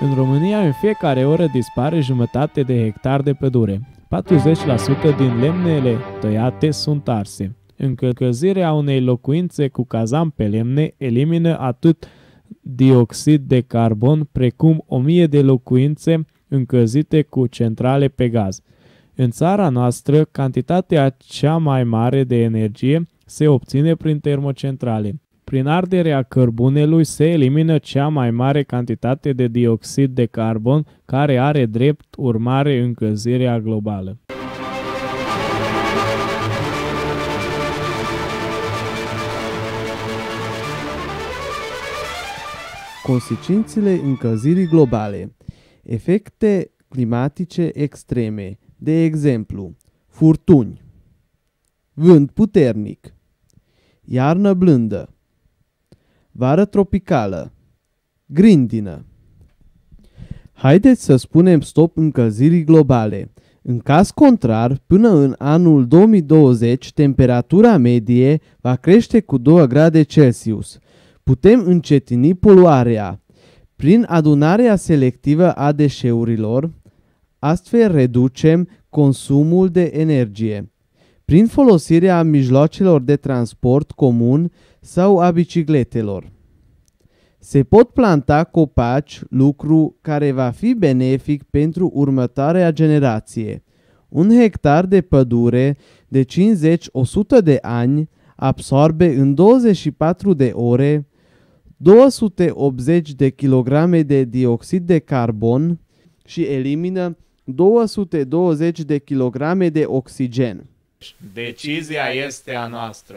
În România, în fiecare oră dispare jumătate de hectar de pădure. 40% din lemnele tăiate sunt arse. Încălzirea unei locuințe cu cazan pe lemne elimină atât dioxid de carbon precum 1000 de locuințe încălzite cu centrale pe gaz. În țara noastră, cantitatea cea mai mare de energie se obține prin termocentrale. Prin arderea cărbunelui se elimină cea mai mare cantitate de dioxid de carbon, care are drept urmare încălzirea globală. Consecințele încălzirii globale. Efecte climatice extreme, de exemplu, furtuni, vânt puternic, iarnă blândă, vară tropicală, grindină. Haideți să spunem stop încălzirii globale. În caz contrar, până în anul 2020, temperatura medie va crește cu 2 grade Celsius. Putem încetini poluarea prin adunarea selectivă a deșeurilor, astfel reducem consumul de energie. Prin folosirea mijloacelor de transport comun sau a bicicletelor. Se pot planta copaci, lucru care va fi benefic pentru următoarea generație. Un hectar de pădure de 50-100 de ani absorbe în 24 de ore 280 de kilograme de dioxid de carbon și elimină 220 de kilograme de oxigen. Decizia este a noastră.